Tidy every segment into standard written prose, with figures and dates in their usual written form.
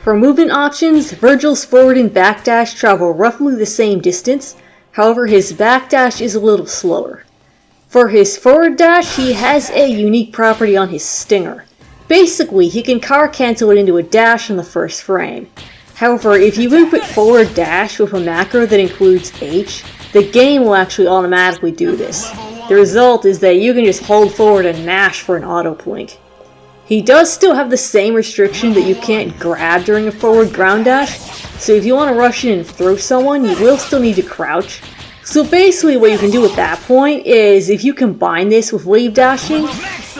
For movement options, Vergil's forward and backdash travel roughly the same distance, however his backdash is a little slower. For his forward dash, he has a unique property on his stinger. Basically, he can car cancel it into a dash in the first frame. However, if you input forward dash with a macro that includes H, the game will actually automatically do this. The result is that you can just hold forward and mash for an auto blink. He does still have the same restriction that you can't grab during a forward ground dash, so if you want to rush in and throw someone, you will still need to crouch. So basically what you can do at that point is, if you combine this with wave dashing,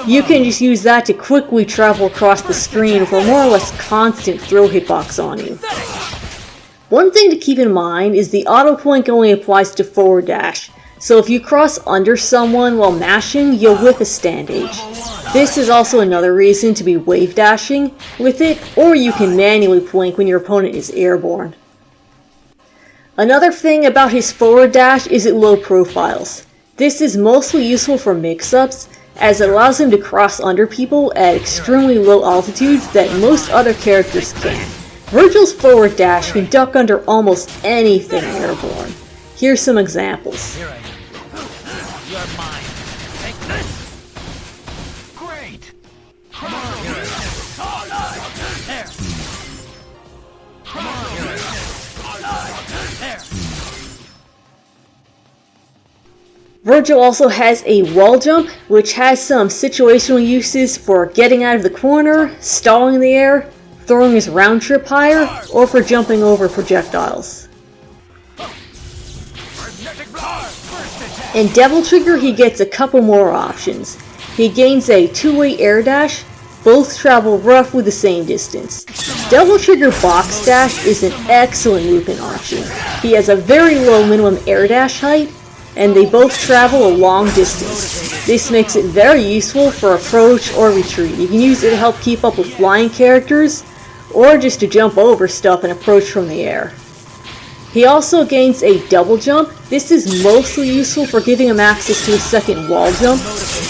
you can just use that to quickly travel across the screen for a more or less constant throw hitbox on you. One thing to keep in mind is the auto blink only applies to forward dash, so if you cross under someone while mashing, you'll whiff a stand H. This is also another reason to be wave dashing with it, or you can manually blink when your opponent is airborne. Another thing about his forward dash is it low profiles. This is mostly useful for mix-ups, as it allows him to cross under people at extremely low altitudes that most other characters can't. Vergil's forward dash can duck under almost anything airborne. Here's some examples. You're mine. Take this. Great. Come on, here. All right. There. Come on, here. All right. There. Vergil also has a wall jump, which has some situational uses for getting out of the corner, stalling in the air, throwing his round trip higher, or for jumping over projectiles. In Devil Trigger, he gets a couple more options. He gains a two-way air dash, both travel roughly the same distance. Devil Trigger box dash is an excellent movement option. He has a very low minimum air dash height, and they both travel a long distance. This makes it very useful for approach or retreat. You can use it to help keep up with flying characters, or just to jump over stuff and approach from the air. He also gains a double jump. This is mostly useful for giving him access to a second wall jump,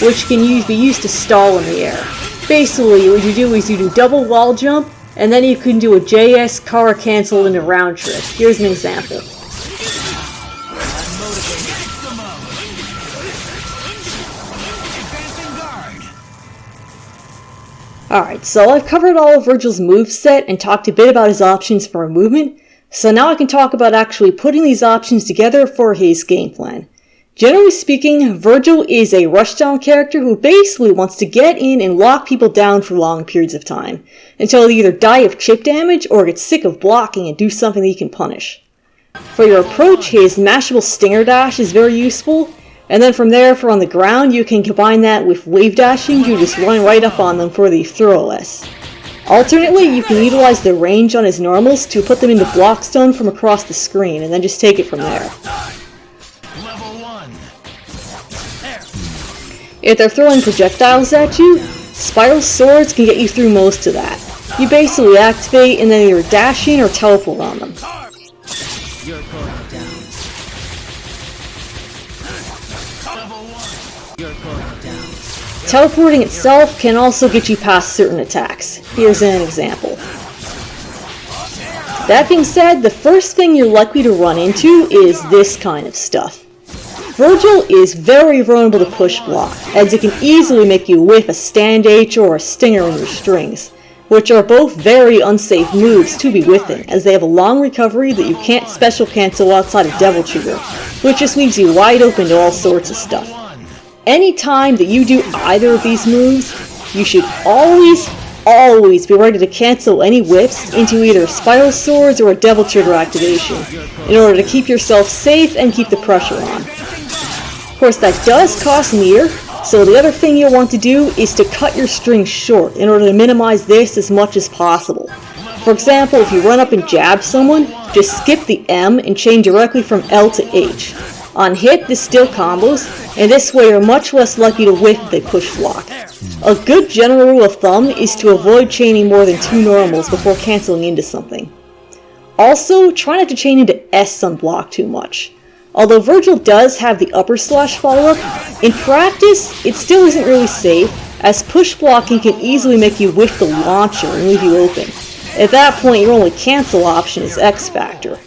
which can be used to stall in the air. Basically, what you do is you do double wall jump, and then you can do a JS car cancel into round trip. Here's an example. Alright, so I've covered all of Vergil's moveset and talked a bit about his options for movement. So now I can talk about actually putting these options together for his game plan. Generally speaking, Vergil is a Rushdown character who basically wants to get in and lock people down for long periods of time, until they either die of chip damage or get sick of blocking and do something that he can punish. For your approach, his mashable stinger dash is very useful, and then from there, for on the ground, you can combine that with wave dashing to just run right up on them for the throw OS. Alternately, you can utilize the range on his normals to put them into block stun from across the screen, and then just take it from there. If they're throwing projectiles at you, spiral swords can get you through most of that. You basically activate and then either dash in or teleport on them. You're going down. You're going down. Teleporting itself can also get you past certain attacks. Here's an example. That being said, the first thing you're likely to run into is this kind of stuff. Vergil is very vulnerable to push block, as it can easily make you whiff a stand H or a stinger in your strings, which are both very unsafe moves to be whiffing, as they have a long recovery that you can't special cancel outside of Devil Trigger, which just leaves you wide open to all sorts of stuff. Anytime that you do either of these moves, you should always be ready to cancel any whiffs into either Spiral Swords or a Devil Trigger activation, in order to keep yourself safe and keep the pressure on. Of course, that does cost meter, so the other thing you'll want to do is to cut your strings short in order to minimize this as much as possible. For example, if you run up and jab someone, just skip the M and chain directly from L to H. On hit, this still combos, and this way you're much less likely to whiff if they push block. A good general rule of thumb is to avoid chaining more than 2 normals before canceling into something. Also, try not to chain into S on block too much. Although Vergil does have the upper slash follow-up, in practice it still isn't really safe, as push blocking can easily make you whiff the launcher and leave you open. At that point, your only cancel option is X Factor.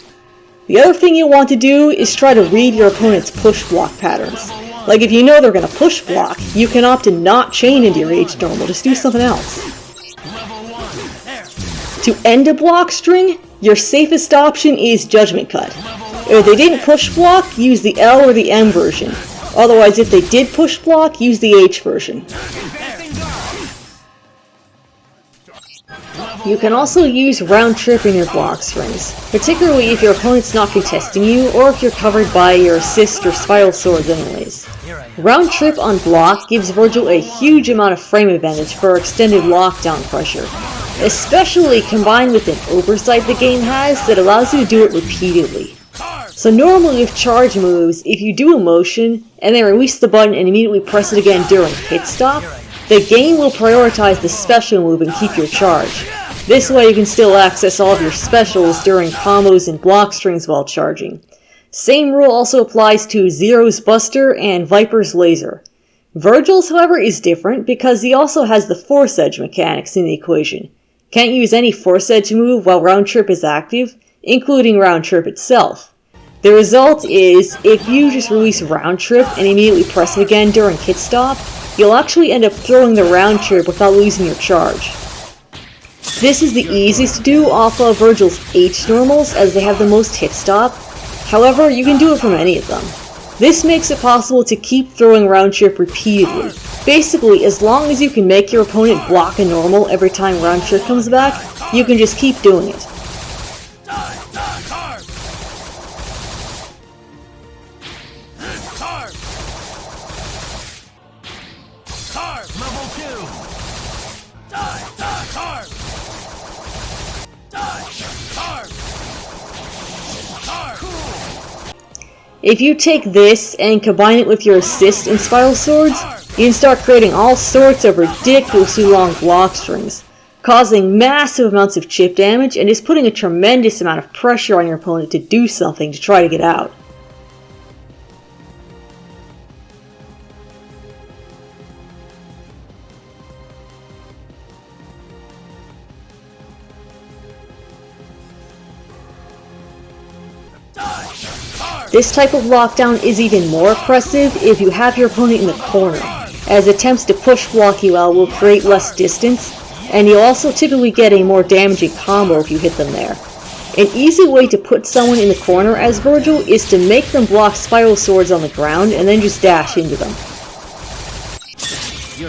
The other thing you'll want to do is try to read your opponent's push block patterns. Like if you know they're going to push block, you can opt to not chain into your H normal, just do something else. To end a block string, your safest option is Judgment Cut. If they didn't push block, use the L or the M version. Otherwise, if they did push block, use the H version. You can also use round trip in your block strings, particularly if your opponent's not contesting you, or if you're covered by your assist or spiral swords anyways. Round trip on block gives Vergil a huge amount of frame advantage for extended lockdown pressure, especially combined with an oversight the game has that allows you to do it repeatedly. So normally with charge moves, if you do a motion, and then release the button and immediately press it again during hit stop, the game will prioritize the special move and keep your charge. This way you can still access all of your specials during combos and block strings while charging. Same rule also applies to Zero's Buster and Viper's Laser. Vergil's, however, is different because he also has the Force Edge mechanics in the equation. Can't use any Force Edge move while round trip is active, including round trip itself. The result is, if you just release round trip and immediately press it again during hit stop, you'll actually end up throwing the round trip without losing your charge. This is the easiest to do off of Vergil's H normals as they have the most hit stop. However, you can do it from any of them. This makes it possible to keep throwing round trip repeatedly. Basically, as long as you can make your opponent block a normal every time round trip comes back, you can just keep doing it. If you take this and combine it with your assist and spiral swords, you can start creating all sorts of ridiculously long block strings, causing massive amounts of chip damage and just putting a tremendous amount of pressure on your opponent to do something to try to get out. This type of lockdown is even more oppressive if you have your opponent in the corner, as attempts to push block you out will create less distance, and you'll also typically get a more damaging combo if you hit them there. An easy way to put someone in the corner as Vergil is to make them block spiral swords on the ground and then just dash into them.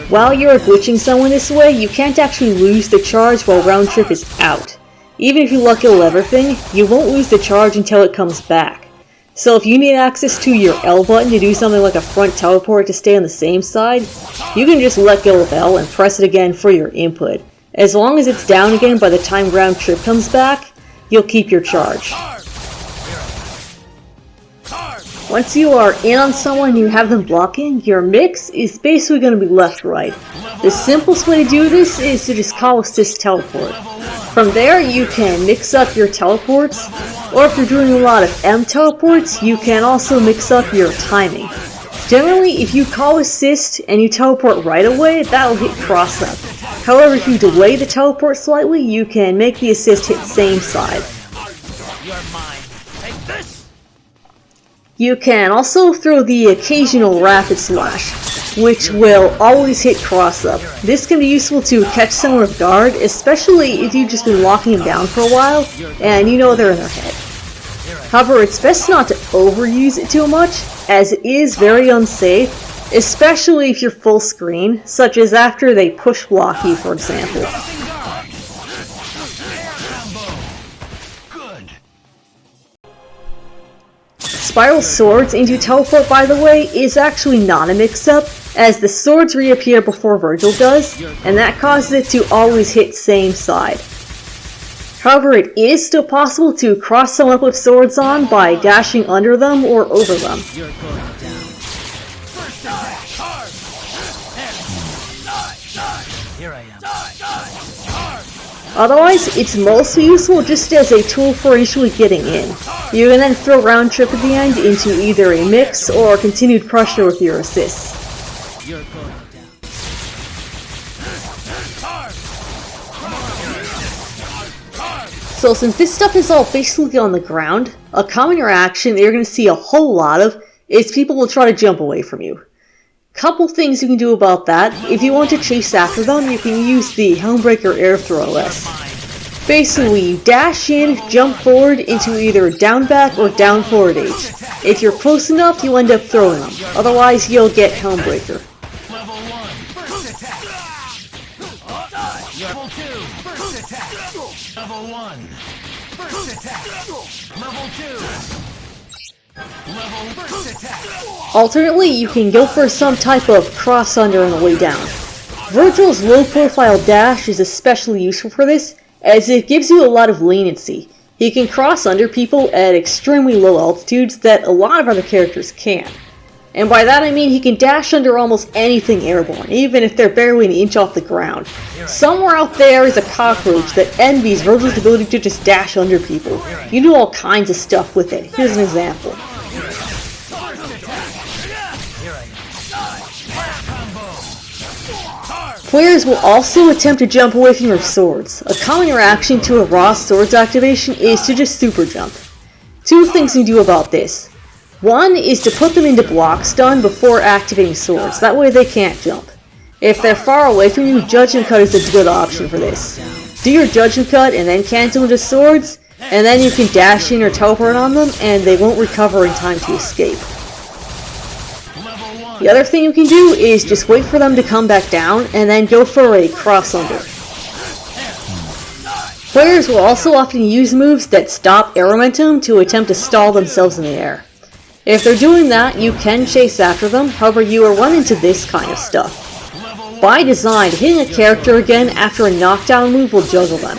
While you're glitching someone this way, you can't actually lose the charge while round trip is out. Even if you luck kill everything, you won't lose the charge until it comes back. So if you need access to your L button to do something like a front teleport to stay on the same side, you can just let go of L and press it again for your input. As long as it's down again by the time round trip comes back, you'll keep your charge. Once you are in on someone and you have them blocking, your mix is basically going to be left-right. The simplest way to do this is to just call assist teleport. From there, you can mix up your teleports, or if you're doing a lot of M teleports, you can also mix up your timing. Generally, if you call assist and you teleport right away, that'll hit cross-up. However, if you delay the teleport slightly, you can make the assist hit same side. You're mine. Take this. You can also throw the occasional rapid slash, which will always hit cross-up. This can be useful to catch someone off guard, especially if you've just been locking them down for a while, and you know they're in their head. However, it's best not to overuse it too much, as it is very unsafe, especially if you're full screen, such as after they push block you, for example. Spiral swords into teleport, by the way, is actually not a mix-up, as the swords reappear before Vergil does, and that causes it to always hit same side. However, it is still possible to cross someone up with swords on by dashing under them or over them. Otherwise, it's mostly useful just as a tool for initially getting in. You can then throw round trip at the end into either a mix or continued pressure with your assists. So since this stuff is all basically on the ground, a common reaction that you're going to see a whole lot of is people will try to jump away from you. Couple things you can do about that. If you want to chase after them, you can use the Helmbreaker air throw OS. Basically, you dash in, jump forward into either down back or down forward H. If you're close enough, you'll end up throwing them. Otherwise, you'll get Helmbreaker. Level 1. First attack. Level 2. First attack. Level 1. First attack. Level 2. Level first attack. Alternately, you can go for some type of cross under on the way down. Vergil's low profile dash is especially useful for this, as it gives you a lot of leniency. He can cross under people at extremely low altitudes that a lot of other characters can't. And by that I mean he can dash under almost anything airborne, even if they're barely an inch off the ground. Somewhere out there is a cockroach that envies Vergil's ability to just dash under people. You can do all kinds of stuff with it. Here's an example. Players will also attempt to jump away from your swords. A common reaction to a raw swords activation is to just super jump. Two things you can do about this. One is to put them into block stun before activating swords, that way they can't jump. If they're far away from you, Judgment Cut is a good option for this. Do your Judgment Cut and then cancel into swords, and then you can dash in or teleport on them and they won't recover in time to escape. The other thing you can do is just wait for them to come back down and then go for a cross under. Players will also often use moves that stop air momentum to attempt to stall themselves in the air. If they're doing that, you can chase after them, however you will run into this kind of stuff. By design, hitting a character again after a knockdown move will juggle them.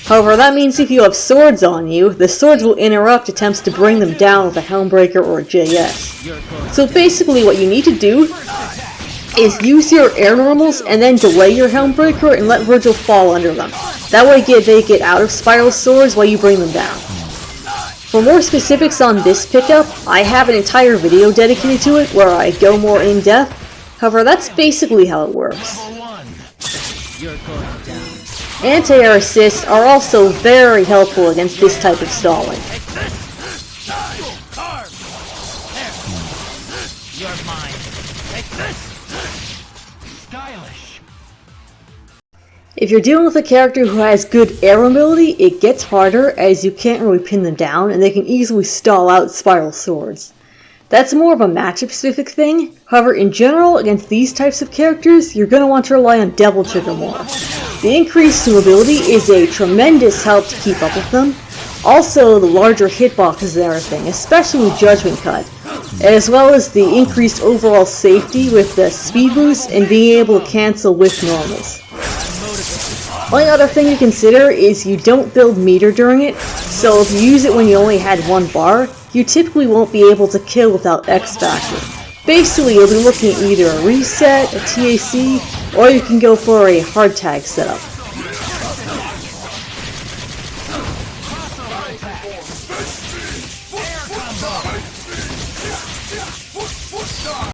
However, that means if you have swords on you, the swords will interrupt attempts to bring them down with a Helmbreaker or a JS. So basically what you need to do is use your air normals and then delay your Helmbreaker and let Vergil fall under them. That way they get out of spiral swords while you bring them down. For more specifics on this pickup, I have an entire video dedicated to it where I go more in depth. However, that's basically how it works. Anti-air assists are also very helpful against this type of stalling. If you're dealing with a character who has good air mobility, it gets harder as you can't really pin them down and they can easily stall out spiral swords. That's more of a matchup specific thing. However, in general, against these types of characters, you're going to want to rely on Devil Trigger more. The increased mobility is a tremendous help to keep up with them. Also, the larger hitboxes and everything, especially with Judgment Cut, as well as the increased overall safety with the speed boost and being able to cancel with normals. One other thing to consider is you don't build meter during it, so if you use it when you only had one bar, you typically won't be able to kill without X Factor. Basically, you'll be looking at either a reset, a TAC, or you can go for a hard tag setup.